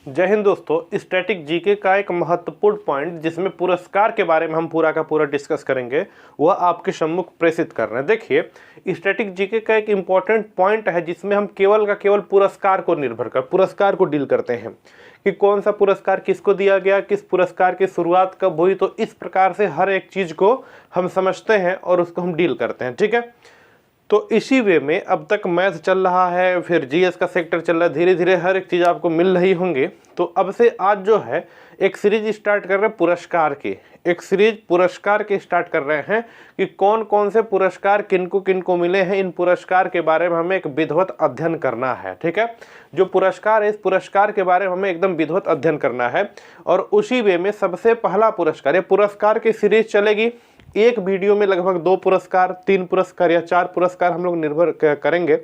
जय हिंद दोस्तों। Static GK का एक महत्वपूर्ण पॉइंट जिसमें पुरस्कार के बारे में हम पूरा का पूरा डिस्कस करेंगे वह आपके सम्मुख प्रेषित कर रहे हैं। देखिए, स्टैटिक जीके का एक इम्पॉर्टेंट पॉइंट है जिसमें हम केवल का केवल पुरस्कार को निर्भर कर पुरस्कार को डील करते हैं कि कौन सा पुरस्कार किसको दिया गया, किस पुरस्कार की शुरुआत कब हुई। तो इस प्रकार से हर एक चीज़ को हम समझते हैं और उसको हम डील करते हैं। ठीक है, तो इसी वे में अब तक मैथ चल रहा है, फिर जीएस का सेक्टर चल रहा है, धीरे धीरे हर एक चीज़ आपको मिल रही होंगे। तो अब से आज जो है एक सीरीज स्टार्ट कर रहे हैं पुरस्कार की, एक सीरीज पुरस्कार के स्टार्ट कर रहे हैं कि कौन कौन से पुरस्कार किनको किनको मिले हैं। इन पुरस्कार के बारे में हमें एक विधिवत अध्ययन करना है। ठीक है, जो पुरस्कार है इस पुरस्कार के बारे में हमें एकदम विधिवत अध्ययन करना है। और उसी वे में सबसे पहला पुरस्कार, ये पुरस्कार की सीरीज चलेगी। एक वीडियो में लगभग 2 पुरस्कार, 3 पुरस्कार या 4 पुरस्कार हम लोग निर्भर करेंगे।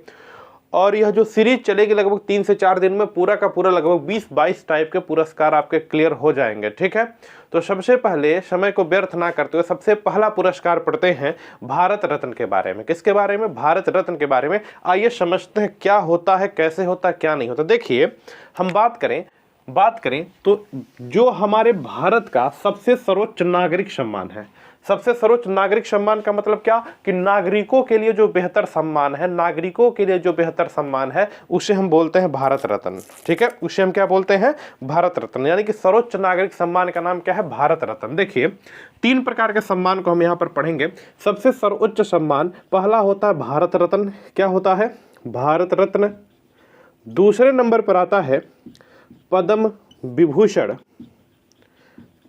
और यह जो सीरीज चलेगी लगभग 3 से 4 दिन में पूरा का पूरा लगभग 20-22 टाइप के पुरस्कार आपके क्लियर हो जाएंगे। ठीक है, तो सबसे पहले समय को व्यर्थ ना करते हुए सबसे पहला पुरस्कार पढ़ते हैं भारत रत्न के बारे में। किसके बारे में? भारत रत्न के बारे में। आइए समझते हैं क्या होता है, कैसे होता है, क्या नहीं होता। देखिए, हम बात करें तो जो हमारे भारत का सबसे सर्वोच्च नागरिक सम्मान है, सबसे सर्वोच्च नागरिक सम्मान का मतलब क्या कि नागरिकों के लिए जो बेहतर सम्मान है, नागरिकों के लिए जो बेहतर सम्मान है उसे हम बोलते हैं भारत रत्न। ठीक है, उसे हम क्या बोलते हैं? भारत रत्न। यानी कि सर्वोच्च नागरिक सम्मान का नाम क्या है? भारत रत्न। देखिए, 3 प्रकार के सम्मान को हम यहाँ पर पढ़ेंगे। सबसे सर्वोच्च सम्मान पहला होता है भारत रत्न। क्या होता है? भारत रत्न। दूसरे नंबर पर आता है पद्म विभूषण।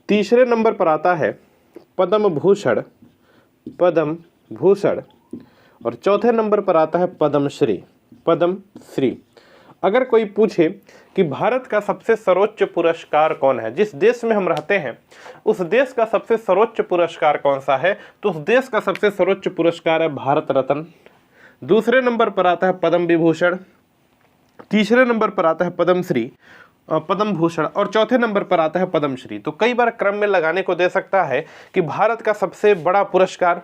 तीसरे नंबर पर आता है पद्म भूषण, पद्म भूषण। और चौथे नंबर पर आता है पद्मश्री, पद्मश्री। अगर कोई पूछे कि भारत का सबसे सर्वोच्च पुरस्कार कौन है, जिस देश में हम रहते हैं उस देश का सबसे सर्वोच्च पुरस्कार कौन सा है, तो उस देश का सबसे सर्वोच्च पुरस्कार है भारत रत्न। दूसरे नंबर पर आता है पद्म विभूषण, तीसरे नंबर पर आता है पद्मश्री, पद्म भूषण और चौथे नंबर पर आता है पद्मश्री। तो कई बार क्रम में लगाने को दे सकता है कि भारत का सबसे बड़ा पुरस्कार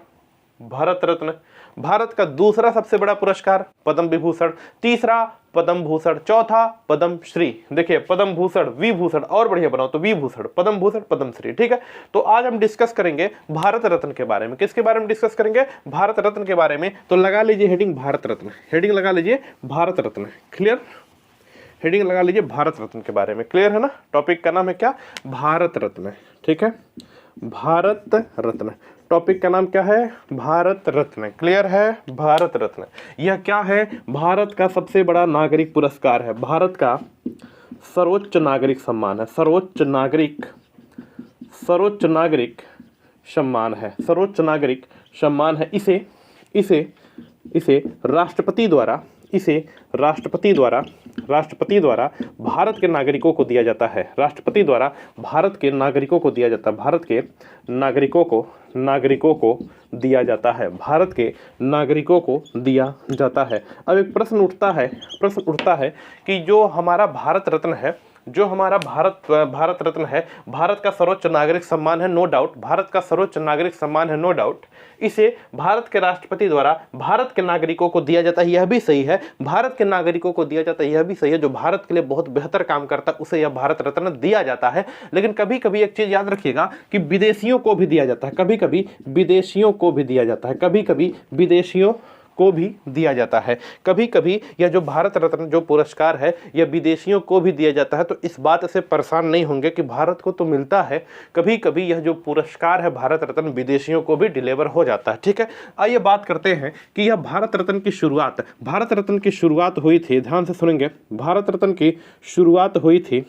भारत रत्न, भारत का दूसरा सबसे बड़ा पुरस्कार पद्म विभूषण, तीसरा पद्म भूषण, चौथा पद्मश्री। देखिए, पद्म भूषण, विभूषण और बढ़िया बनाओ तो विभूषण, पद्म भूषण, पद्मश्री। ठीक है, तो आज हम डिस्कस करेंगे भारत रत्न के बारे में। किसके बारे में डिस्कस करेंगे? भारत रत्न के बारे में। तो लगा लीजिए हेडिंग भारत रत्न, हेडिंग लगा लीजिए भारत रत्न। क्लियर? हेडिंग लगा लीजिए भारत रत्न के बारे में। क्लियर है ना? टॉपिक का नाम है क्या? भारत रत्न। ठीक है, भारत रत्न। टॉपिक का नाम क्या है? भारत रत्न। क्लियर है? भारत रत्न यह क्या है? भारत का सबसे बड़ा नागरिक पुरस्कार है, भारत का सर्वोच्च नागरिक सम्मान है, सर्वोच्च नागरिक सम्मान है, सर्वोच्च नागरिक सम्मान है। इसे राष्ट्रपति द्वारा भारत के नागरिकों को दिया जाता है। राष्ट्रपति द्वारा भारत के नागरिकों को दिया जाता है, भारत के नागरिकों को दिया जाता है, भारत के नागरिकों को दिया जाता है। अब एक प्रश्न उठता है कि जो हमारा भारत रत्न है, जो हमारा भारत रत्न है, भारत का सर्वोच्च नागरिक सम्मान है, नो डाउट, भारत का सर्वोच्च नागरिक सम्मान है, नो डाउट। इसे भारत के राष्ट्रपति द्वारा भारत के नागरिकों को दिया जाता है, यह भी सही है। भारत के नागरिकों को दिया जाता है, यह भी सही है। जो भारत के लिए बहुत बेहतर काम करता है उसे यह भारत रत्न दिया जाता है। लेकिन कभी कभी एक चीज याद रखिएगा कि विदेशियों को भी दिया जाता है, कभी कभी विदेशियों को भी दिया जाता है, कभी कभी विदेशियों को भी दिया जाता है। कभी कभी यह जो भारत रत्न जो पुरस्कार है यह विदेशियों को भी दिया जाता है। तो इस बात से परेशान नहीं होंगे कि भारत को तो मिलता है, कभी कभी यह जो पुरस्कार है भारत रत्न विदेशियों को भी डिलीवर हो जाता है। ठीक है, आइए बात करते हैं कि यह भारत रत्न की शुरुआत हुई थी। ध्यान से सुनेंगे, भारत रत्न की शुरुआत हुई थी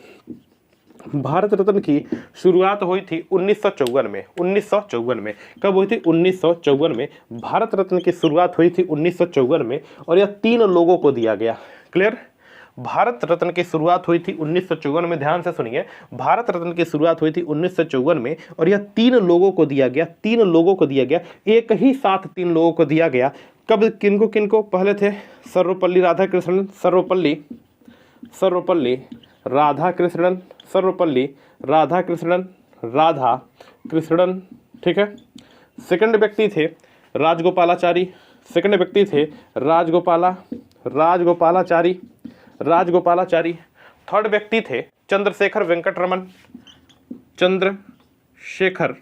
1954 में। 1954 में कब हुई थी? 1954 में भारत रत्न की शुरुआत हुई थी 1954 में। और यह 3 लोगों को दिया गया। क्लियर? भारत रत्न की शुरुआत हुई थी 1954 में। ध्यान से सुनिए, भारत रत्न की शुरुआत हुई थी 1954 में और यह 3 लोगों को दिया गया, 3 लोगों को दिया गया, एक ही साथ 3 लोगों को दिया गया। कब, किनको किनको? पहले थे सर्वपल्ली राधाकृष्णन, राधाकृष्णन। ठीक है, सेकंड व्यक्ति थे राजगोपालाचारी, राजगोपालाचारी। थर्ड व्यक्ति थे चंद्रशेखर वेंकटरमन, चंद्रशेखर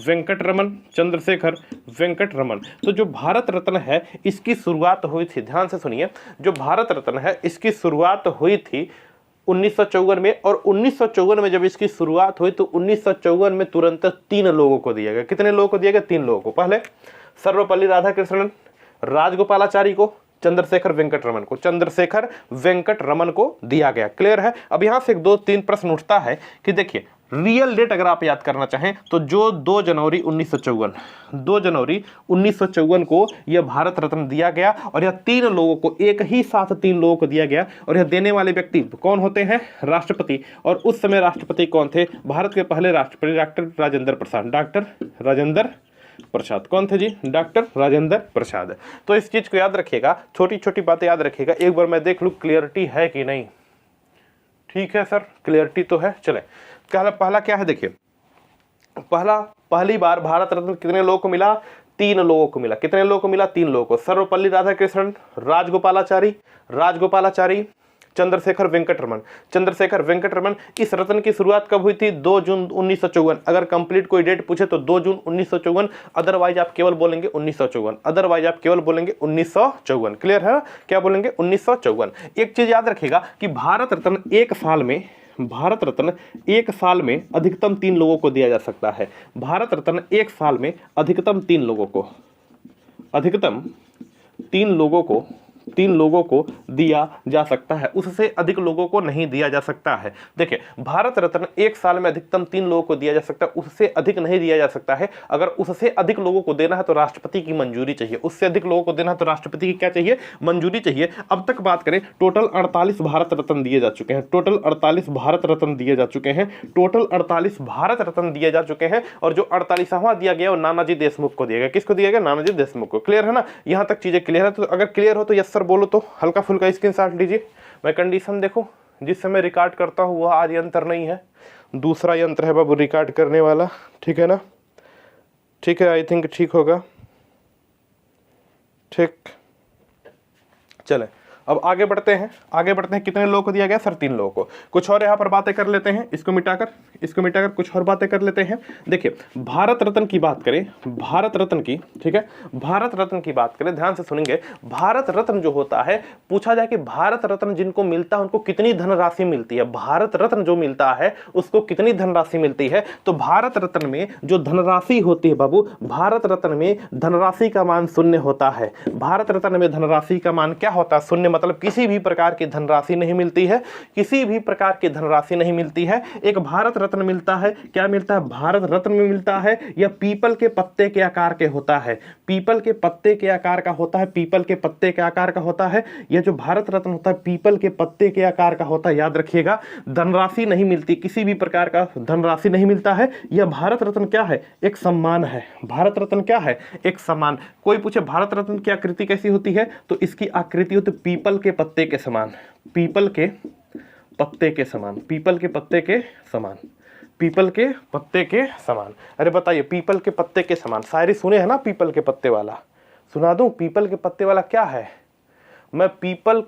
वेंकटरमन, चंद्रशेखर वेंकटरमन। तो जो भारत रत्न है इसकी शुरुआत हुई थी, ध्यान से सुनिए, जो भारत रत्न है इसकी शुरुआत हुई थी 1954 में, और 1954 में जब इसकी शुरुआत हुई तो 1954 में तुरंत 3 लोगों को दिया गया। कितने लोगों को दिया गया? 3 लोगों को। पहले सर्वपल्ली राधाकृष्णन, राजगोपालाचारी को, चंद्रशेखर वेंकटरमन को, चंद्रशेखर वेंकटरमन को दिया गया। क्लियर है? अब यहां से 2-3 प्रश्न उठता है कि देखिए रियल डेट अगर आप याद करना चाहें तो जो 2 जनवरी 1954 को यह भारत रत्न दिया गया, और यह 3 लोगों को, एक ही साथ 3 लोगों को दिया गया, और यह देने वाले व्यक्ति कौन होते हैं? राष्ट्रपति। और उस समय राष्ट्रपति कौन थे? भारत के पहले राष्ट्रपति डॉक्टर राजेंद्र प्रसाद। डॉक्टर राजेंद्र प्रसाद कौन थे जी? डॉक्टर राजेंद्र प्रसाद। तो इस चीज को याद रखिएगा, छोटी छोटी बातें याद रखिएगा। एक बार मैं देख लूं क्लियरिटी है कि नहीं। ठीक है सर, क्लियरिटी तो है। चले, पहला क्या है देखिए, पहली बार भारत रत्न कितने लोगों को मिला? 3 लोगों को मिला। कितने लोगों को मिला? 3 लोगों को। सर्वपल्ली राधाकृष्णन, राजगोपालाचारी, चंद्रशेखर वेंकटरमन। इस रत्न की शुरुआत कब हुई थी? 2 जून 1954। अगर कंप्लीट कोई डेट पूछे तो 2 जून 1954, अदरवाइज आप केवल बोलेंगे 1954। क्लियर है? क्या बोलेंगे? 1954। एक चीज याद रखिएगा कि भारत रत्न एक साल में अधिकतम 3 लोगों को दिया जा सकता है। भारत रत्न एक साल में अधिकतम 3 लोगों को दिया जा सकता है, उससे अधिक लोगों को नहीं दिया जा सकता है। देखिए, भारत रत्न एक साल में अधिकतम 3 लोगों को दिया जा सकता है, उससे अधिक नहीं दिया जा सकता है। अगर उससे अधिक लोगों को देना है तो राष्ट्रपति की मंजूरी चाहिए, उससे अधिक लोगों को देना है तो राष्ट्रपति की क्या चाहिए? मंजूरी चाहिए। अब तक बात करें, टोटल 48 भारत रत्न दिए जा चुके हैं। टोटल 48 भारत रत्न दिए जा चुके हैं, और जो 48वां दिया गया वो नानाजी देशमुख को दिया गया। किसको दिया गया? नानाजी देशमुख को। क्लियर है ना? यहां तक चीजें क्लियर है? तो अगर क्लियर हो तो यस सर बोलो, तो हल्का फुल्का स्क्रीनशॉट लीजिए। मैं कंडीशन देखो, जिस समय रिकॉर्ड करता हूं वह आज यंत्र नहीं है, दूसरा यंत्र है बाबू रिकॉर्ड करने वाला। ठीक है ना? ठीक है, आई थिंक ठीक होगा। ठीक, चले अब आगे बढ़ते हैं। कितने लोगों को दिया गया? सर 3 लोगों को। कुछ और यहाँ पर बातें कर लेते हैं, इसको मिटाकर कुछ और बातें कर लेते हैं। देखिए, भारत रत्न की बात करें, ठीक है, भारत रत्न की बात करें, ध्यान से सुनेंगे। भारत रत्न जो होता है, पूछा जाए कि भारत रत्न जिनको मिलता है उनको कितनी धनराशि मिलती है, भारत रत्न जो मिलता है उसको कितनी धनराशि मिलती है। तो भारत रत्न में जो धनराशि होती है बाबू, भारत रत्न में धनराशि का मान 0 होता है। भारत रत्न में धनराशि का मान क्या होता है? 0, मतलब किसी भी प्रकार की धनराशि नहीं मिलती है। एक भारत रत्न मिलता है, क्या मिलता है? भारत रत्न में मिलता है, यह पीपल के पत्ते के आकार के होता है, पीपल के पत्ते के आकार का होता है। यह जो भारत रत्न होता है पीपल के पत्ते के आकार का होता है। याद रखिएगा, धनराशि नहीं मिलती, किसी भी प्रकार का धनराशि नहीं मिलता है। यह भारत रत्न क्या है? एक सम्मान है। भारत रत्न क्या है? एक सम्मान। कोई पूछे भारत रत्न की आकृति कैसी होती है, तो इसकी आकृति होती है पीपल के पत्ते के समान, पीपल के पत्ते के समान। अरे बताइए, पीपल के पत्ते के समान, शायरी सुने हैं ना? पीपल के पत्ते वाला सुना दूं? पीपल के पत्ते वाला क्या है? मैं पीपल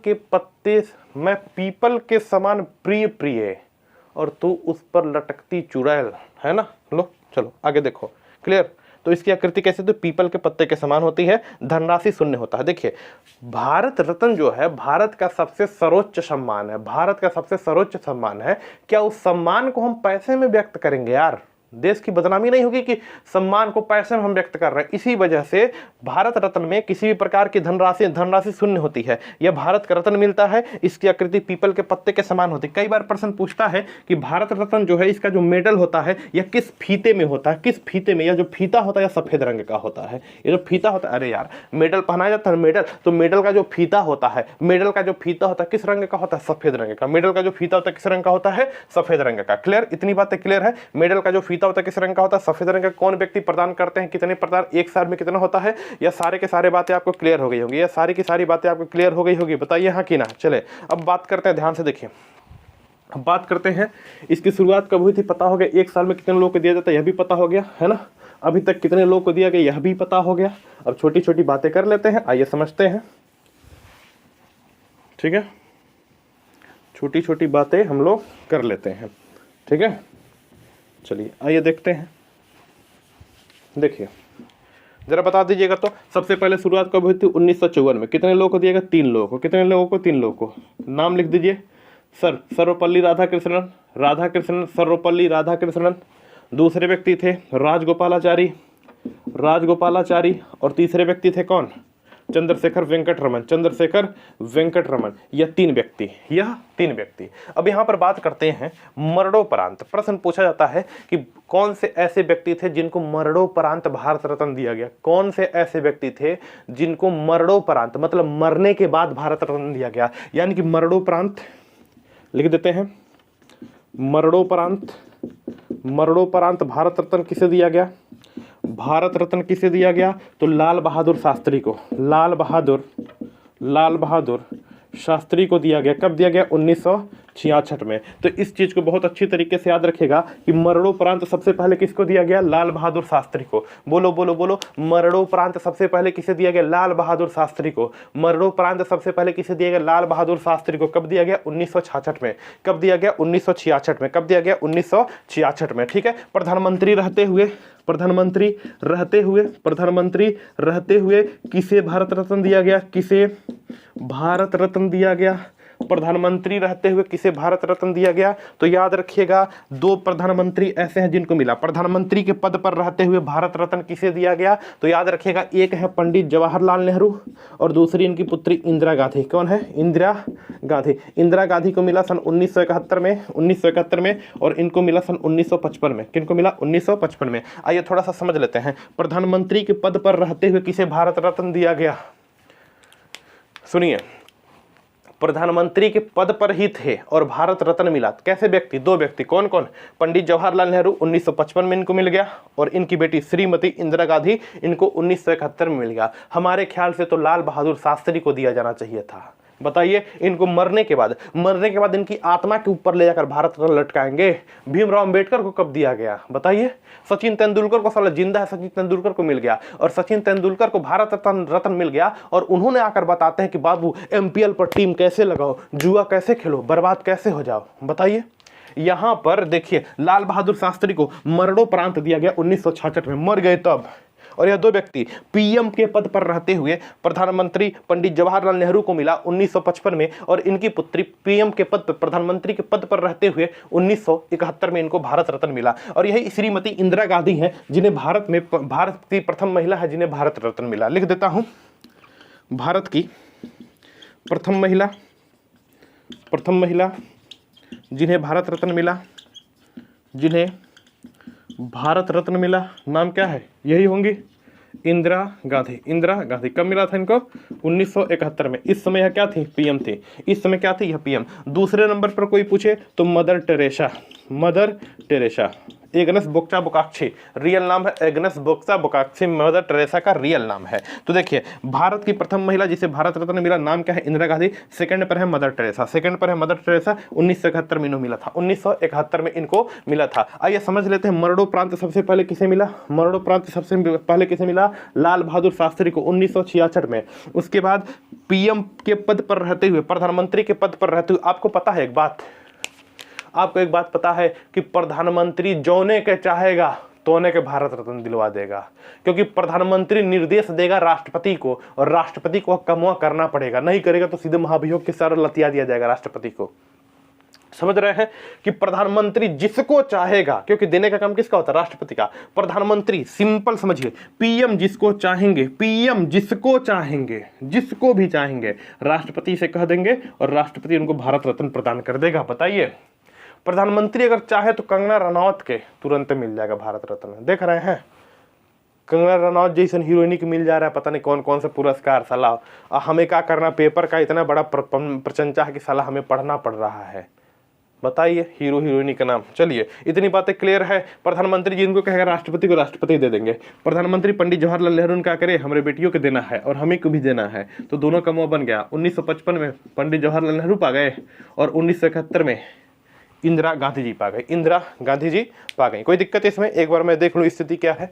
के समान प्रिय और तू उस पर लटकती चुड़ैल, है ना? लो चलो आगे देखो। क्लियर? तो इसकी आकृति कैसे? तो पीपल के पत्ते के समान होती है, धनराशि 0 होता है। देखिए, भारत रत्न जो है भारत का सबसे सर्वोच्च सम्मान है। क्या उस सम्मान को हम पैसे में व्यक्त करेंगे? यार, देश की बदनामी नहीं होगी कि सम्मान को पैसे में हम व्यक्त कर रहे हैं। इसी वजह से भारत रत्न में किसी भी प्रकार की धनराशि 0 होती है। यह भारत का रत्न मिलता है, इसकी आकृति पीपल के पत्ते के समान होती है। कई बार प्रश्न पूछता है कि भारत रत्न जो है इसका जो मेडल होता है यह किस फीते में होता है? किस फीते में? यह जो फीता होता है यह सफेद रंग का होता है। ये जो फीता होता है, अरे यार, मेडल पहनाया जाता है मेडल, तो मेडल का जो फीता होता है किस रंग का होता है? सफेद रंग का। मेडल का जो फीता होता है किस रंग का होता है? सफेद रंग का। क्लियर? इतनी बातें क्लियर है? मेडल का जो फीता होता है किस रंग का होता है? सफेद रंग का। कौन व्यक्ति प्रदान करते हैं? कितने प्रदान? एक साल में कितना होता है? यह सारे के सारे बातें आपको क्लियर हो गई होंगी। यह सारी की सारी बातें आपको क्लियर हो गई होगी। बताइए हाँ कि ना? चले अब बात करते हैं, ध्यान से देखिए। अब बात करते हैं इसकी शुरुआत कब हुई थी, पता हो गया। एक साल में कितने लोगों को दिया जाता है यह भी पता हो गया, है ना? अभी तक कितने लोगों को दिया गया यह भी पता हो गया। अब छोटी छोटी बातें कर लेते हैं, आइए समझते हैं। ठीक है, छोटी छोटी बातें हम लोग कर लेते हैं, ठीक है। चलिए आइए देखते हैं। देखिए जरा बता दीजिएगा तो सबसे पहले शुरुआत कब हुई थी? 1954 में। कितने लोगों को दिया गया? 3 लोगों को। कितने लोगों को? 3 लोगों को। नाम लिख दीजिए। सर्वपल्ली राधाकृष्णन, सर्वपल्ली राधाकृष्णन। दूसरे व्यक्ति थे राजगोपालाचारी, और तीसरे व्यक्ति थे कौन? चंद्रशेखर वेंकट रमन। यह तीन व्यक्ति। अब यहाँ पर बात करते हैं मरणोपरांत। प्रश्न पूछा जाता है कि कौन से ऐसे व्यक्ति थे जिनको मरणोपरांत भारत रत्न दिया गया? कौन से ऐसे व्यक्ति थे जिनको मरणोपरांत मतलब मरने के बाद भारत रत्न दिया गया? यानी कि मरणोपरांत लिख देते हैं। मरणोपरांत भारत रत्न किसे दिया गया? भारत रत्न किसे दिया गया? तो लाल बहादुर शास्त्री को। लाल बहादुर शास्त्री को दिया गया। कब दिया गया? 1966 में। तो इस चीज को बहुत अच्छी तरीके से याद रखेगा कि मरणोपरांत सबसे पहले किसको दिया गया? लाल बहादुर शास्त्री को। बोलो बोलो बोलो। मरणोपरांत सबसे पहले किसे दिया गया? लाल बहादुर शास्त्री को। मरणोपरांत सबसे पहले किसे दिया गया? लाल बहादुर शास्त्री को। कब दिया गया? 1966 में। कब दिया गया? 1966 में। कब दिया गया? 1966 में, ठीक है। प्रधानमंत्री रहते हुए किसे भारत रत्न दिया गया? किसे भारत रत्न दिया गया? प्रधानमंत्री रहते हुए किसे भारत रत्न दिया गया? तो याद रखिएगा 2 प्रधानमंत्री ऐसे हैं जिनको मिला। प्रधानमंत्री के पद पर रहते हुए भारत रत्न किसे दिया गया? तो याद रखिएगा एक है पंडित जवाहरलाल नेहरू और दूसरी इनकी पुत्री इंदिरा गांधी। कौन है? इंदिरा गांधी को मिला सन 1971 में और इनको मिला सन 1955 में। किनको मिला? 1955 में। आइए थोड़ा सा समझ लेते हैं। प्रधानमंत्री के पद पर रहते हुए किसे भारत रत्न दिया गया? सुनिए, प्रधानमंत्री के पद पर ही थे और भारत रत्न मिला। कैसे व्यक्ति? 2 व्यक्ति। कौन कौन? पंडित जवाहरलाल नेहरू 1955 में इनको मिल गया और इनकी बेटी श्रीमती इंदिरा गांधी इनको 1971 में मिल गया। हमारे ख्याल से तो लाल बहादुर शास्त्री को दिया जाना चाहिए था। बताइए, इनको मरने के बाद इनकी आत्मा के ऊपर ले जाकर भारत रत्न लटकाएंगे। भीमराव अंबेडकर को कब दिया गया? बताइए। सचिन तेंदुलकर को, साला जिंदा है, सचिन तेंदुलकर को मिल गया और सचिन तेंदुलकर को भारत रत्न मिल गया और उन्होंने आकर बताते हैं कि बाबू MPL पर टीम कैसे लगाओ, जुआ कैसे खेलो, बर्बाद कैसे हो जाओ। बताइए। यहां पर देखिए लाल बहादुर शास्त्री को मरणोपरांत दिया गया 1966 में, मर गए तब। और यह 2 व्यक्ति PM के पद पर रहते हुए प्रधानमंत्री पंडित जवाहरलाल नेहरू को मिला 1955 में और इनकी पुत्री PM के पद पर, प्रधानमंत्री के पद पर रहते हुए 1971 में इनको भारत रत्न मिला। और यही श्रीमती इंदिरा गांधी हैं जिन्हें भारत की प्रथम महिला है जिन्हें भारत रत्न मिला। लिख देता हूं, भारत की प्रथम महिला जिन्हें भारत रत्न मिला, नाम क्या है? यही होंगी इंदिरा गांधी। कब मिला था इनको? 1971 में। इस समय यह क्या थी? PM थी। इस समय क्या थी? यह PM। दूसरे नंबर पर कोई पूछे तो मदर टेरेसा। एग्नेस बोक्चा बोकाक्सी रियल नाम है। एग्नेस बोक्चा बोकाक्सी मदर टेरेसा का रियल नाम है। तो देखिए भारत की प्रथम महिला जिसे भारत रत्न मिला, नाम क्या है? इंदिरा गांधी। सेकंड पर है मदर टेरेसा। 1971 में इन्हें मिला था। 1971 में इनको मिला था। आइए समझ लेते हैं मरणोपरांत सबसे पहले किसे मिला? लाल बहादुर शास्त्री को 1966 में। उसके बाद PM के पद पर रहते हुए, प्रधानमंत्री के पद पर रहते हुए, आपको एक बात पता है कि प्रधानमंत्री जोने के चाहेगा तोने के भारत रत्न दिलवा देगा, क्योंकि प्रधानमंत्री निर्देश देगा राष्ट्रपति को और राष्ट्रपति को कमुआ करना पड़ेगा। नहीं करेगा तो सीधे महाभियोग के सर लतिया दिया जाएगा राष्ट्रपति को। समझ रहे हैं कि प्रधानमंत्री जिसको चाहेगा, क्योंकि देने का काम किसका होता है? राष्ट्रपति का। प्रधानमंत्री सिंपल समझिए, PM जिसको चाहेंगे, जिसको भी चाहेंगे राष्ट्रपति से कह देंगे और राष्ट्रपति उनको भारत रत्न प्रदान कर देगा। बताइए, प्रधानमंत्री अगर चाहे तो कंगना रनौत के तुरंत मिल जाएगा भारत रत्न। देख रहे हैं कंगना रनौत जैसे हीरोइनी को मिल जा रहा है पता नहीं कौन कौन से पुरस्कार। साला हमें क्या करना? पेपर का इतना बड़ा प्रचंचा है कि साला हमें पढ़ना पड़ रहा है। बताइए हीरो हीरोइनी का नाम। चलिए इतनी बातें क्लियर है। प्रधानमंत्री जिनको कहेगा राष्ट्रपति को राष्ट्रपति दे देंगे। प्रधानमंत्री पंडित जवाहरलाल नेहरू क्या करे? हमारे बेटियों को देना है और हमें को भी देना है, तो दोनों का मुँह बन गया। 1955 में पंडित जवाहरलाल नेहरू पा गए और 1971 में इंदिरा गांधी जी पा गई। कोई दिक्कत है इसमें? एक बार मैं देख लूँ स्थिति क्या है।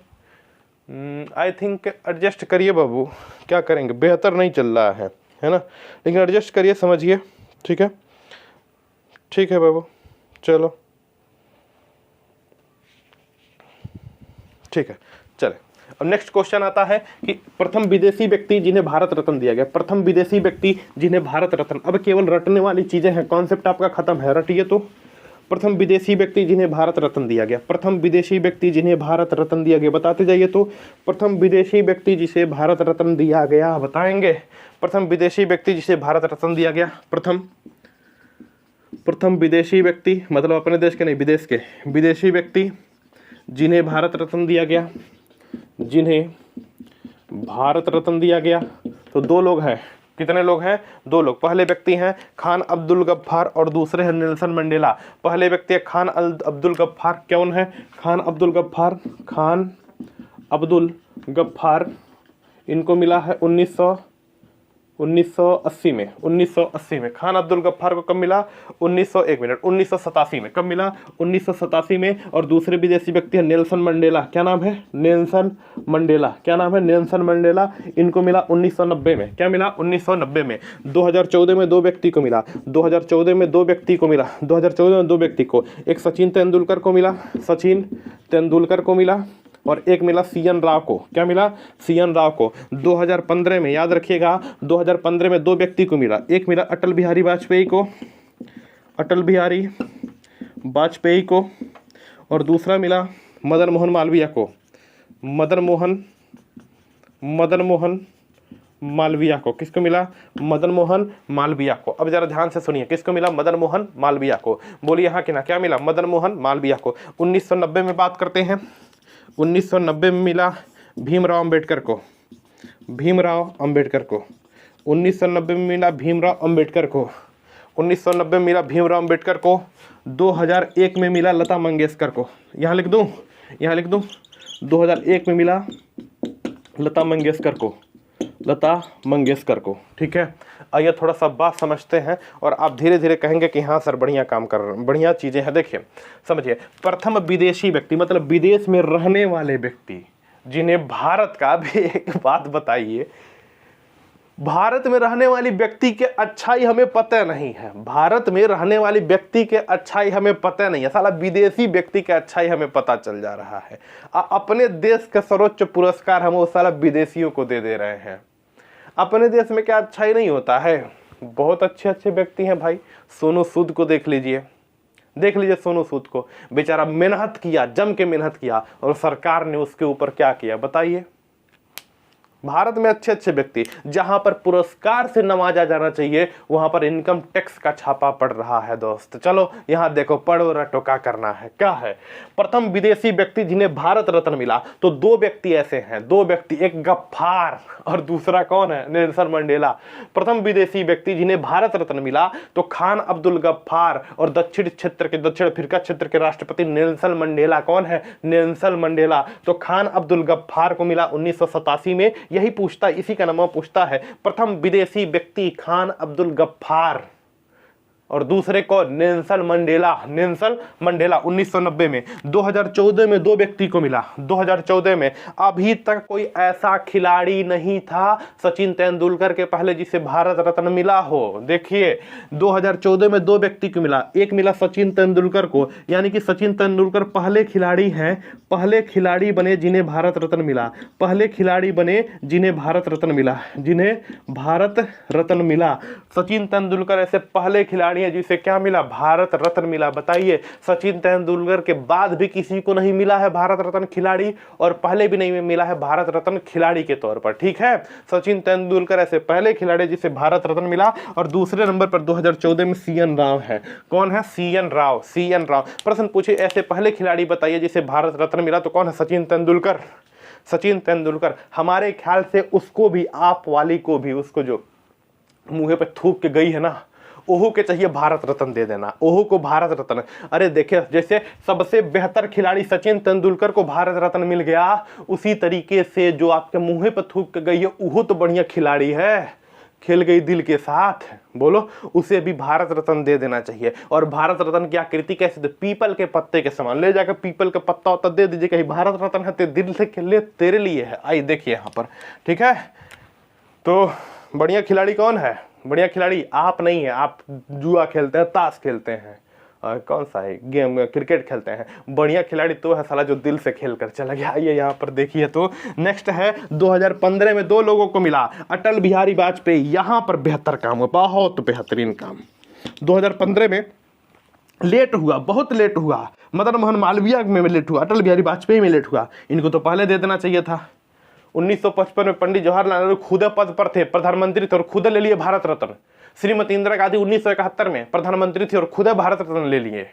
आई थिंक एडजस्ट करिए बाबू, क्या करेंगे, बेहतर नहीं चल रहा है ना, लेकिन एडजस्ट करिए, समझिए, ठीक है। ठीक है बाबू, चलो ठीक है। चले, अब नेक्स्ट क्वेश्चन आता है कि प्रथम विदेशी व्यक्ति जिन्हें भारत रत्न दिया गया, प्रथम विदेशी व्यक्ति जिन्हें भारत रत्न, अब केवल रटने वाली चीजें हैं, कॉन्सेप्ट आपका खत्म है, रटिए तो। प्रथम विदेशी व्यक्ति जिन्हें भारत रत्न दिया गया, प्रथम विदेशी व्यक्ति जिन्हें भारत रत्न दिया गया, बताते जाइए तो। प्रथम विदेशी व्यक्ति जिसे भारत रत्न दिया गया, बताएंगे। प्रथम विदेशी व्यक्ति जिसे भारत रत्न दिया गया, प्रथम विदेशी व्यक्ति, मतलब अपने देश के नहीं, विदेश के विदेशी व्यक्ति जिन्हें भारत रत्न दिया गया, जिन्हें भारत रत्न दिया गया, तो दो लोग हैं। कितने लोग हैं? दो लोग। पहले व्यक्ति हैं खान अब्दुल गफ्फार और दूसरे हैं नेल्सन मंडेला। पहले व्यक्ति है खान अब्दुल गफ्फार, कौन है? खान अब्दुल गफ्फार, खान अब्दुल गफ्फार, इनको मिला है 1980 में, 1980 में। खान अब्दुल गफ्फार को कब मिला? 1987 में। कब मिला? 1987 में। और दूसरे विदेशी व्यक्ति है नेल्सन मंडेला, क्या नाम है? नेल्सन मंडेला, क्या नाम है? नेल्सन मंडेला, इनको मिला 1990 में। क्या मिला? 1990 में। 2014 में दो व्यक्ति को मिला, 2014 में दो व्यक्ति को मिला, 2014 में दो व्यक्ति को, एक सचिन तेंदुलकर को मिला, सचिन तेंदुलकर को मिला, और एक मिला सीएन राव को। क्या मिला? सीएन राव को। 2015 में, याद रखिएगा, 2015 में दो व्यक्ति को मिला, एक मिला अटल बिहारी वाजपेयी को, अटल बिहारी वाजपेयी को, और दूसरा मिला मदन मोहन मालवीय को, मदन मोहन मालवीय को। किसको मिला? मदन मोहन मालवीय को। अब जरा ध्यान से सुनिए, किसको मिला? मदन मोहन मालवीय को। बोलिए हाँ कि ना, क्या मिला? मदन मोहन मालवीय को। 1990 में बात करते हैं, 1990 में मिला भीमराव अंबेडकर को, भीमराव अंबेडकर को। 1990 में मिला भीमराव अंबेडकर को, 1990 में मिला भीमराव अंबेडकर को। 2001 में मिला लता मंगेशकर को। यहाँ लिख दूँ, यहाँ लिख दूँ, 2001 में मिला लता मंगेशकर को, लता मंगेशकर को। ठीक है, आइए थोड़ा सा बात समझते हैं और आप धीरे धीरे कहेंगे कि हाँ सर बढ़िया काम कर रहे हैं, बढ़िया चीज़ें हैं। देखिए समझिए, प्रथम विदेशी व्यक्ति मतलब विदेश में रहने वाले व्यक्ति जिन्हें भारत का भी एक बात बताइए, भारत में रहने वाली व्यक्ति के अच्छाई हमें पता नहीं है, भारत में रहने वाली व्यक्ति के अच्छाई हमें पता नहीं है, साला विदेशी व्यक्ति के अच्छाई हमें पता चल जा रहा है। अपने देश का सर्वोच्च पुरस्कार हम वो साला विदेशियों को दे रहे हैं। अपने देश में क्या अच्छाई नहीं होता है? बहुत अच्छे अच्छे व्यक्ति हैं भाई। सोनू सूद को देख लीजिए, देख लीजिए सोनू सूद को, बेचारा मेहनत किया, जम के मेहनत किया, और सरकार ने उसके ऊपर क्या किया बताइए। भारत में अच्छे अच्छे व्यक्ति, जहां पर पुरस्कार से नवाजा जाना चाहिए वहां पर इनकम टैक्स का छापा पड़ रहा है दोस्त। चलो यहां देखो, पढ़ो रटो, क्या करना है, क्या है। प्रथम विदेशी व्यक्ति जिन्हें भारत रत्न मिला, तो दो व्यक्ति ऐसे हैं, दो व्यक्ति, एक गफ्फार और दूसरा कौन है? Nelson Mandela. प्रथम विदेशी व्यक्ति जिन्हें भारत रत्न मिला तो खान अब्दुल गफ्फार, और दक्षिण अफ्रीका क्षेत्र के राष्ट्रपति नेल्सन मंडेला। कौन है? Nelson Mandela. तो खान अब्दुल गफ्फार को मिला 1987 में। यही पूछता, इसी का नाम पूछता है, प्रथम विदेशी व्यक्ति खान अब्दुल गफ्फार, और दूसरे को नेल्सन मंडेला, नेल्सन मंडेला 1990 में। 2014 में दो व्यक्ति को मिला, 2014 में। अभी तक कोई ऐसा खिलाड़ी नहीं था सचिन तेंदुलकर के पहले जिसे भारत रत्न मिला हो। देखिए 2014 में दो व्यक्ति को मिला, एक मिला सचिन तेंदुलकर को, यानी कि सचिन तेंदुलकर पहले खिलाड़ी हैं, पहले खिलाड़ी बने जिन्हें भारत रत्न मिला, पहले खिलाड़ी बने जिन्हें भारत रत्न मिला, जिन्हें भारत रत्न मिला। सचिन तेंदुलकर ऐसे पहले खिलाड़ी है जिसे क्या मिला? भारत रत्न मिला। बताइए, सचिन तेंदुलकर के बाद भी किसी को नहीं मिला है भारत रत्न खिलाड़ी, और पहले भी नहीं मिला है भारत रत्न खिलाड़ी के तौर पर। ठीक है, सचिन तेंदुलकर ऐसे पहले खिलाड़ी जिसे भारत रत्न मिला। और दूसरे नंबर पर 2014 में सीएन राव है। कौन है? CN Rao, CN Rao. प्रश्न पूछे ऐसे पहले खिलाड़ी बताइए जिसे भारत रत्न मिला, तो कौन है? सचिन तेंदुलकर, सचिन तेंदुलकर। हमारे ख्याल से उसको भी, आप वाली को भी, उसको जो मुंह पे थूक के गई है ना, ओहू के चाहिए भारत रत्न दे देना, ओहू को भारत रत्न। अरे देखिए, जैसे सबसे बेहतर खिलाड़ी सचिन तेंदुलकर को भारत रत्न मिल गया, उसी तरीके से जो आपके मुंह पर थूक के गई है ओहू तो बढ़िया खिलाड़ी है, खेल गई दिल के साथ, बोलो, उसे भी भारत रत्न दे देना चाहिए। और भारत रत्न की आकृति कैसे? तो पीपल के पत्ते के समान, ले जाकर पीपल का पत्ता होता दे दीजिए, कहीं भारत रत्न है तेरे दिल से खेले, तेरे लिए है। आई देखिए यहाँ पर, ठीक है। तो बढ़िया खिलाड़ी कौन है? बढ़िया खिलाड़ी आप नहीं है, आप जुआ खेलते हैं, ताश खेलते हैं, और कौन सा है गेम, क्रिकेट खेलते हैं। बढ़िया खिलाड़ी तो है साला जो दिल से खेल कर चला गया। आइए यहाँ पर देखिए तो नेक्स्ट है 2015 में 2 लोगों को मिला, अटल बिहारी वाजपेयी। यहाँ पर बेहतर काम हुआ, बहुत बेहतरीन काम। 2015 में लेट हुआ, बहुत लेट हुआ, मदन मोहन मालवीय में लेट हुआ, अटल बिहारी वाजपेयी में लेट हुआ, इनको तो पहले दे देना चाहिए था। 1955 में पंडित जवाहरलाल नेहरू खुद पद पर थे, प्रधानमंत्री थे और खुद ले लिए भारत रत्न। श्रीमती इंदिरा गांधी 1971 में प्रधानमंत्री थी और खुद भारत रत्न ले लिए।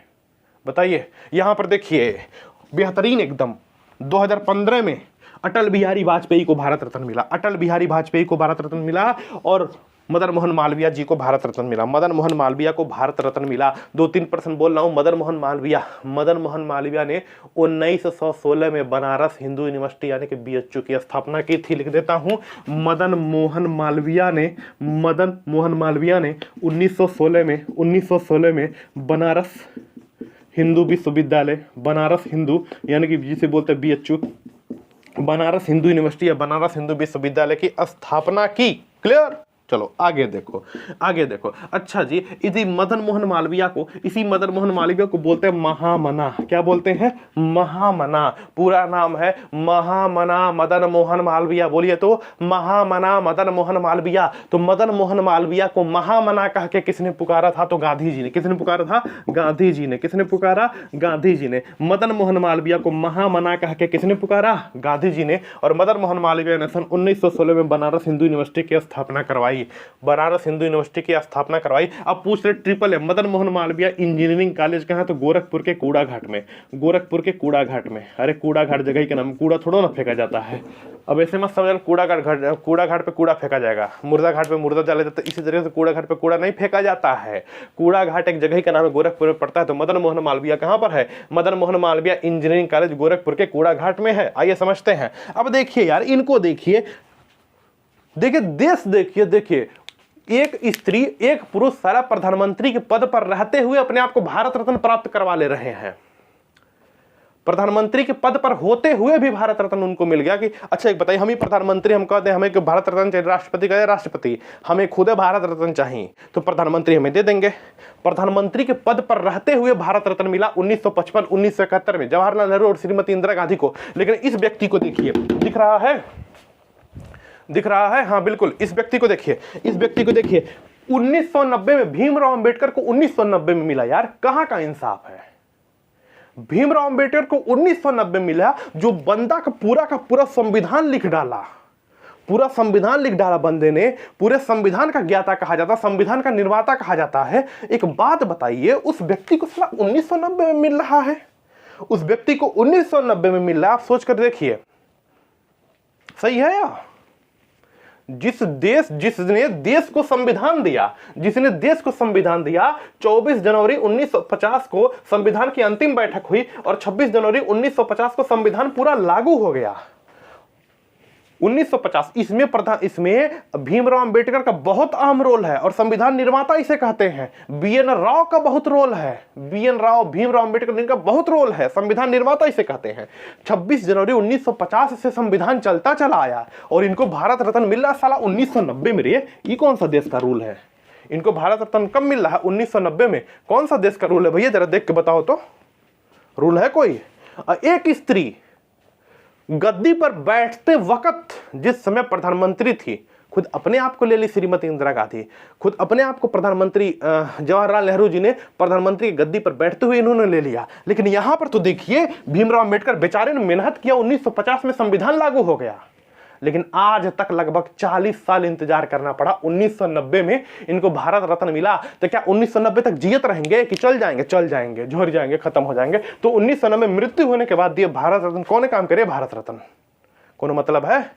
बताइए, यहां पर देखिए बेहतरीन एकदम। 2015 में अटल बिहारी वाजपेयी को भारत रत्न मिला, अटल बिहारी वाजपेयी को भारत रत्न मिला और मदन मोहन मालवीय जी को भारत रत्न मिला, मदन मोहन मालवीय को भारत रत्न मिला। 2-3% बोल रहा हूँ। मदन मोहन मालवीय ने 1916 में बनारस हिंदू यूनिवर्सिटी यानी कि BHU की स्थापना की थी। लिख देता हूँ, मदन मोहन मालवीय ने 1916 में बनारस हिंदू विश्वविद्यालय, बनारस हिंदू यानी कि जिसे बोलते हैं BHU, बनारस हिंदू यूनिवर्सिटी या बनारस हिंदू विश्वविद्यालय की स्थापना की। क्लियर? चलो आगे देखो, आगे देखो। अच्छा जी, इसी मदन मोहन मालवीय को बोलते हैं महामना। क्या बोलते हैं? महामना। पूरा नाम है महामना मदन मोहन मालवीय। बोलिए तो, महामना मदन मोहन मालवीय। तो मदन मोहन मालवीय को महामना कह के किसने पुकारा था? तो गांधी जी ने। किसने पुकारा था? गांधी जी ने। किसने पुकारा? गांधी जी ने। मदन मोहन मालवीय को महामना कह के किसने पुकारा? गांधी जी ने। और मदन मोहन मालवीय ने सन 1916 में बनारस हिंदू यूनिवर्सिटी की स्थापना करवाई, बनारस हिंदू यूनिवर्सिटी की स्थापना करवाई। अब पूछ रहे triple M, Madan Mohan Malaviya engineering college कहाँ है? तो गोरखपुर के कूड़ा घाट में, गोरखपुर के कूड़ा घाट में। अरे कूड़ा घाट जगह के नाम, कूड़ा थोड़ा ना फेंका जाता है। अब ऐसे मत समझ कूड़ा घाट पे कूड़ा फेंका जाएगा, मुर्दा घाट पे मुर्दा डाला जाता है, इसी तरह से कूड़ा घाट पे कूड़ा नहीं फेंका जाता है। कूड़ा घाट एक जगह का नाम है, गोरखपुर में पड़ता है। तो मदन मोहन मालवीय कहाँ पर है? मदन मोहन मालवीय इंजीनियरिंग कॉलेज गोरखपुर के कूड़ा घाट में है। आइए समझते हैं। अब देखिए यार, इनको देखिए, देश देखिए, एक स्त्री एक पुरुष सारा प्रधानमंत्री के पद पर रहते हुए अपने आप को भारत रत्न प्राप्त करवा ले रहे हैं। प्रधानमंत्री के पद पर होते हुए भी भारत रत्न उनको मिल गया। कि अच्छा एक बताइए, हम ही प्रधानमंत्री, हम कहते हैं हमें भारत रत्न चाहिए, राष्ट्रपति कहे राष्ट्रपति, हमें खुद भारत रत्न चाहिए, तो प्रधानमंत्री हमें दे देंगे। प्रधानमंत्री के पद पर रहते हुए भारत रत्न मिला 1955 1971 में जवाहरलाल नेहरू और श्रीमती इंदिरा गांधी को। लेकिन इस व्यक्ति को देखिए, दिख रहा है? हाँ बिल्कुल, इस व्यक्ति को देखिए, 1990 में भीमराव अंबेडकर को 1990 में मिला। यार कहां का इंसाफ है? भीमराव अंबेडकर को 1990 में मिला, जो बंदा का पूरा संविधान लिख डाला, पूरा संविधान लिख डाला बंदे ने, पूरे संविधान का ज्ञाता कहा जाता, संविधान का निर्माता कहा जाता है। एक बात बताइए, उस व्यक्ति को साला 1990 में मिल रहा है, उस व्यक्ति को 1990 में मिल रहा है। आप सोच कर देखिए, सही है या? जिसने देश को संविधान दिया, 24 जनवरी 1950 को संविधान की अंतिम बैठक हुई और 26 जनवरी 1950 को संविधान पूरा लागू हो गया। 1950 इसमें भीमराव अंबेडकर का बहुत अहम रोल है और संविधान निर्माता इसे कहते हैं। BN राव का बहुत रोल है, भीमराव अंबेडकर जिनका बहुत रोल है, संविधान निर्माता इसे कहते हैं। 26 जनवरी 1950 से संविधान चलता चला आया और इनको भारत रत्न मिल रहा साला 1990 में। ये कौन सा देश का रूल है? इनको भारत रत्न कब मिल रहा है? 1990 में। कौन सा देश का रूल है भैया? जरा देख के बताओ तो, रूल है कोई? एक स्त्री गद्दी पर बैठते वक्त जिस समय प्रधानमंत्री थी, खुद अपने आप को ले ली श्रीमती इंदिरा गांधी, खुद अपने आप को प्रधानमंत्री जवाहरलाल नेहरू जी ने प्रधानमंत्री की गद्दी पर बैठते हुए इन्होंने ले लिया। लेकिन यहां पर तो देखिए, भीमराव अंबेडकर बेचारे ने मेहनत किया, 1950 में संविधान लागू हो गया, लेकिन आज तक लगभग 40 साल इंतजार करना पड़ा। 1990 में इनको भारत रत्न मिला। तो क्या 1990 तक जीवित रहेंगे कि चल जाएंगे, झड़ जाएंगे, खत्म हो जाएंगे? तो 1990 में मृत्यु होने के बाद दिए भारत रत्न। कौन काम करे भारत रत्न? कोनो मतलब है?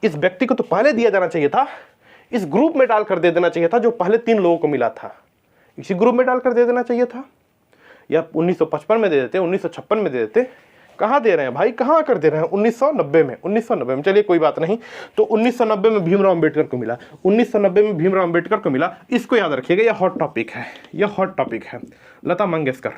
इस व्यक्ति को तो पहले दिया जाना चाहिए था, इस ग्रुप में डालकर दे देना चाहिए था जो पहले 3 लोगों को मिला था, इसी ग्रुप में डालकर दे देना चाहिए था। या 1955 में दे देते, 1956 में दे देते। कहाँ दे रहे हैं भाई, कहाँ कर दे रहे हैं? 1990 में। चलिए कोई बात नहीं। तो 1990 में भीमराव अंबेडकर को मिला, 1990 में भीमराव अंबेडकर को मिला। इसको याद रखिएगा, यह हॉट टॉपिक है, लता मंगेशकर।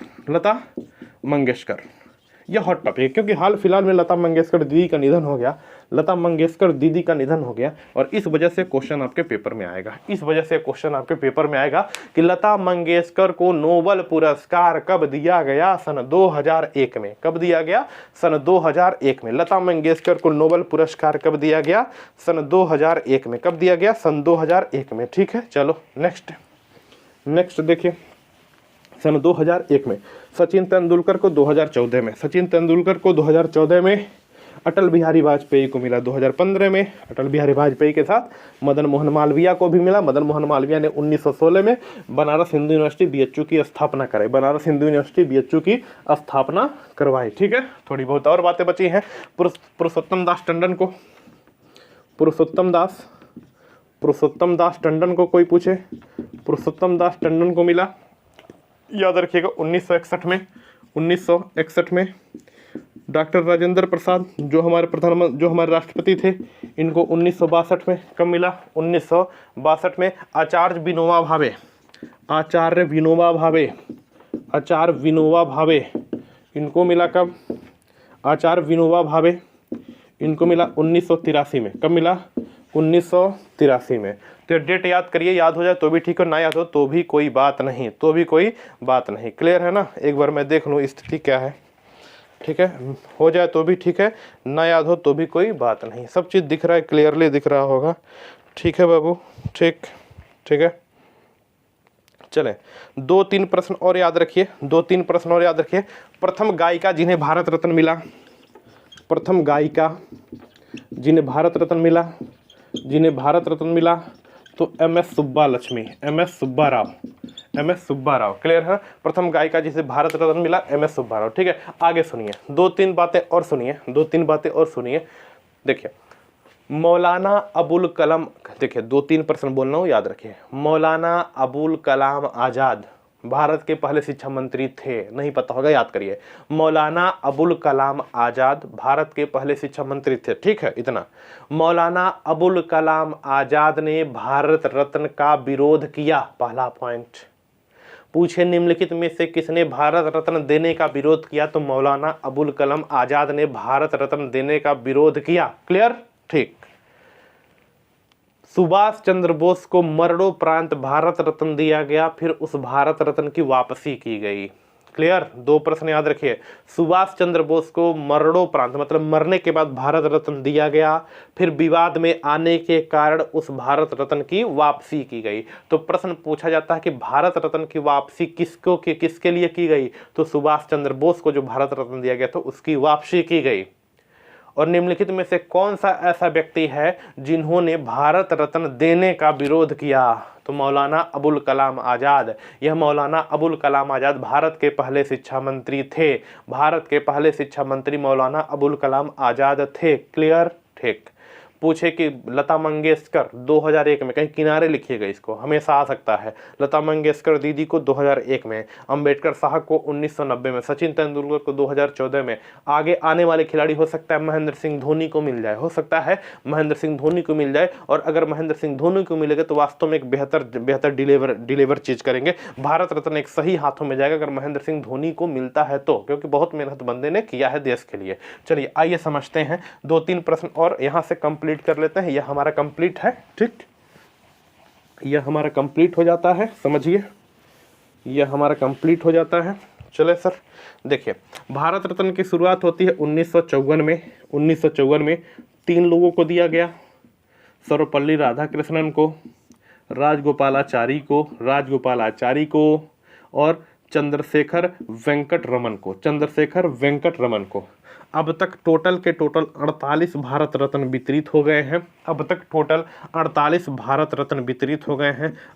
यह हॉट टॉपिक है, क्योंकि हाल फिलहाल में लता मंगेशकर दीदी का निधन हो गया, लता मंगेशकर दीदी का निधन हो गया, और इस वजह से क्वेश्चन आपके पेपर में आएगा, इस वजह से क्वेश्चन आपके पेपर में आएगा कि लता मंगेशकर को नोबेल पुरस्कार कब दिया गया? सन 2001 में। कब दिया गया? सन 2001 में। लता मंगेशकर को नोबेल पुरस्कार कब दिया गया? सन 2001 में। कब दिया गया? सन 2001 में। ठीक है, चलो नेक्स्ट देखिए, सन 2001 में। सचिन तेंदुलकर को 2014 में, सचिन तेंदुलकर को 2014 में अटल बिहारी वाजपेयी को मिला। 2015 में अटल बिहारी वाजपेयी के साथ मदन मोहन मालवीय को भी मिला। मदन मोहन मालवीय ने 1916 में बनारस हिंदू यूनिवर्सिटी बीएचयू की स्थापना कराई, बनारस हिंदू यूनिवर्सिटी बीएचयू की स्थापना करवाई। ठीक है, थोड़ी बहुत और बातें बची हैं। पुरुषोत्तम दास टंडन को, पुरुषोत्तम दास टंडन को कोई पूछे, पुरुषोत्तम दास टंडन को मिला, याद रखिएगा 1961 में। 1961 में डॉक्टर राजेंद्र प्रसाद जो हमारे राष्ट्रपति थे, इनको 1962 में कब मिला? 1962 में। आचार्य विनोबा भावे इनको मिला कब? आचार्य विनोबा भावे इनको मिला 1983 में। कब मिला? 1983 में। तो डेट याद करिए, याद हो जाए तो भी ठीक है, ना याद हो तो भी कोई बात नहीं, क्लियर है ना? एक बार मैं देख लूँ स्थिति क्या है। ठीक है, हो जाए तो भी ठीक है, ना याद हो तो भी कोई बात नहीं, सब चीज़ दिख रहा है, क्लियरली दिख रहा होगा। ठीक है बाबू, ठीक है, चलें 2-3 प्रश्न और याद रखिए, 2-3 प्रश्न और याद रखिए। प्रथम गायिका जिन्हें भारत रत्न मिला, प्रथम गायिका जिन्हें भारत रत्न मिला तो एम.एस. सुब्बाराव, क्लियर है? प्रथम गायिका जिसे भारत रत्न मिला एम.एस. सुब्बाराव। ठीक है, आगे सुनिए, 2-3 बातें और सुनिए। देखिए, मौलाना अबुल कलाम, देखिए 2-3 प्रश्न बोल रहा हूँ, याद रखिए। मौलाना अबुल कलाम आज़ाद भारत के पहले शिक्षा मंत्री थे, नहीं पता होगा, याद करिए। मौलाना अबुल कलाम आज़ाद भारत के पहले शिक्षा मंत्री थे। ठीक है, इतना। मौलाना अबुल कलाम आज़ाद ने भारत रत्न का विरोध किया, पहला पॉइंट। पूछे निम्नलिखित में से किसने भारत रत्न देने का विरोध किया? तो मौलाना अबुल कलाम आज़ाद ने भारत रत्न देने का विरोध किया। क्लियर? ठीक। सुभाष चंद्र बोस को मरणोपरांत भारत रत्न दिया गया, फिर उस भारत रत्न की वापसी की गई। क्लियर? 2 प्रश्न याद रखिए। सुभाष चंद्र बोस को मरणोपरांत मतलब मरने के बाद भारत रत्न दिया गया, फिर विवाद में आने के कारण उस भारत रत्न की वापसी की गई। तो प्रश्न पूछा जाता है कि भारत रत्न की वापसी किसके लिए की गई? तो सुभाष चंद्र बोस को जो भारत रत्न दिया गया था उसकी वापसी की गई। और निम्नलिखित में से कौन सा ऐसा व्यक्ति है जिन्होंने भारत रत्न देने का विरोध किया? तो मौलाना अबुल कलाम आज़ाद। यह मौलाना अबुल कलाम आज़ाद भारत के पहले शिक्षा मंत्री थे, भारत के पहले शिक्षा मंत्री मौलाना अबुल कलाम आज़ाद थे। क्लियर? ठीक। पूछे कि लता मंगेशकर 2001 में, कहीं किनारे लिखिएगा इसको, हमेशा आ सकता है। लता मंगेशकर दीदी को 2001 में, अंबेडकर साहब को 1990 में, सचिन तेंदुलकर को 2014 में। आगे आने वाले खिलाड़ी हो सकता है महेंद्र सिंह धोनी को मिल जाए, हो सकता है महेंद्र सिंह धोनी को मिल जाए। और अगर महेंद्र सिंह धोनी को मिलेगा तो वास्तव में एक बेहतर डिलीवर चीज़ करेंगे। भारत रत्न एक सही हाथों में जाएगा अगर महेंद्र सिंह धोनी को मिलता है तो, क्योंकि बहुत मेहनत बंदे ने किया है देश के लिए। चलिए आइए समझते हैं, 2-3 प्रश्न और यहाँ से कंप्लीट कर लेते हैं। यह हमारा कंप्लीट है। ठीक, यह हमारा कंप्लीट हो जाता है, समझिए, यह हमारा कंप्लीट हो जाता है। चले सर, देखिए भारत रत्न की शुरुआत होती है 1954 में। 1954 में 3 लोगों को दिया गया, सर्वपल्ली राधाकृष्णन को, राजगोपालाचारी को और चंद्रशेखर वेंकट रमन को। अब तक टोटल 48 भारत रत्न वितरित हो गए हैं।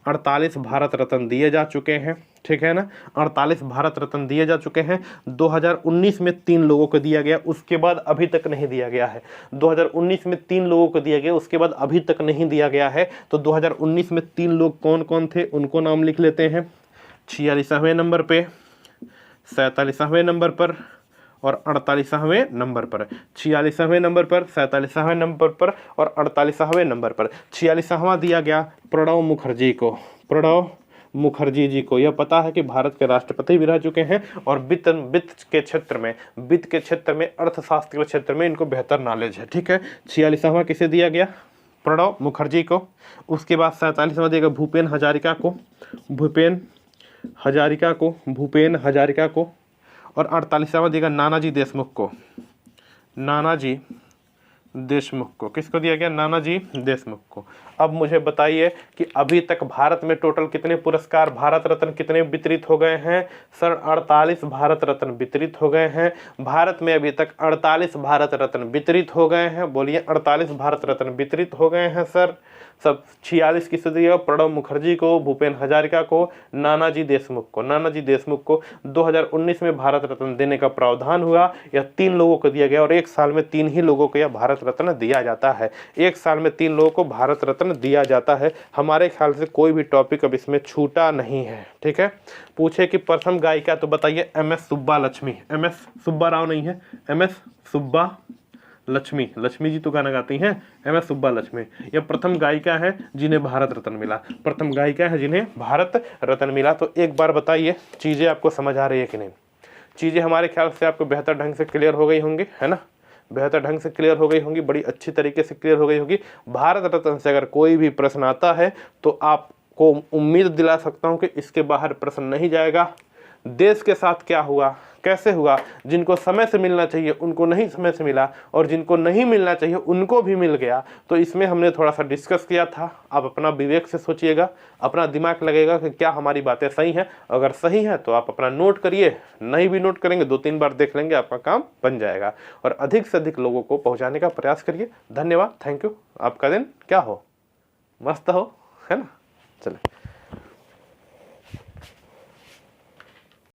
48 भारत रत्न दिए जा चुके हैं। ठीक है ना, 48 भारत रत्न दिए जा चुके हैं। 2019 में 3 लोगों को दिया गया, उसके बाद अभी तक नहीं दिया गया है। 2019 में 3 लोगों को दिया गया, उसके बाद अभी तक नहीं दिया गया है। तो 2019 में 3 लोग कौन कौन थे उनको नाम लिख लेते हैं। 46वें नंबर पे, 47वें नंबर पर और 48वें नंबर पर। 46वें नंबर पर, 47वें नंबर पर और 48वें नंबर पर। 46वां दिया गया प्रणब मुखर्जी को, प्रणब मुखर्जी जी को। यह पता है कि भारत के राष्ट्रपति भी रह चुके हैं और वित्त के क्षेत्र में अर्थशास्त्र के क्षेत्र में इनको बेहतर नॉलेज है। ठीक है, 46वां किसे दिया गया? प्रणब मुखर्जी को। उसके बाद 47वां दिया गया भूपेन हजारिका को। और 48वां दिया गया नानाजी देशमुख को। किसको दिया गया? नानाजी देशमुख को। अब मुझे बताइए कि अभी तक भारत में टोटल कितने पुरस्कार, भारत रत्न कितने वितरित हो गए हैं? सर 48 भारत रत्न वितरित हो गए हैं। भारत में अभी तक 48 भारत रत्न वितरित हो गए हैं। बोलिए 48 भारत रत्न वितरित हो गए हैं सर। सब 46 किसे दिया? प्रणब मुखर्जी को, भूपेन हजारिका को, नानाजी देशमुख को। 2019 में भारत रत्न देने का प्रावधान हुआ। यह 3 लोगों को दिया गया और एक साल में 3 ही लोगों को यह भारत रत्न दिया जाता है। एक साल में 3 लोगों को भारत रत्न दिया जाता है। हमारे ख्याल से कोई भी टॉपिक अब इसमें छूटा नहीं है। ठीक है, पूछे कि प्रथम गायिका, तो बताइए MS सुब्बा लक्ष्मी। MS सुब्बा राव नहीं है, MS सुब्बा लक्ष्मी जी तो गाना गाती हैं। MS सुब्बा लक्ष्मी यह प्रथम गायिका है जिन्हें भारत रत्न मिला। तो एक बार बताइए चीज़ें आपको समझ आ रही है कि नहीं? चीज़ें हमारे ख्याल से आपको बेहतर ढंग से क्लियर हो गई होंगी, है ना? बेहतर ढंग से क्लियर हो गई होंगी, बड़ी अच्छी तरीके से क्लियर हो गई होगी। भारत रत्न से अगर कोई भी प्रश्न आता है तो आपको उम्मीद दिला सकता हूं कि इसके बाहर प्रश्न नहीं जाएगा। देश के साथ क्या हुआ, कैसे हुआ? जिनको समय से मिलना चाहिए उनको नहीं समय से मिला, और जिनको नहीं मिलना चाहिए उनको भी मिल गया। तो इसमें हमने थोड़ा सा डिस्कस किया था। आप अपना विवेक से सोचिएगा, अपना दिमाग लगेगा कि क्या हमारी बातें सही हैं। अगर सही है तो आप अपना नोट करिए, नहीं भी नोट करेंगे 2-3 बार देख लेंगे, आपका काम बन जाएगा। और अधिक से अधिक लोगों को पहुँचाने का प्रयास करिए। धन्यवाद, थैंक यू। आपका दिन क्या हो, मस्त हो, है ना? चले।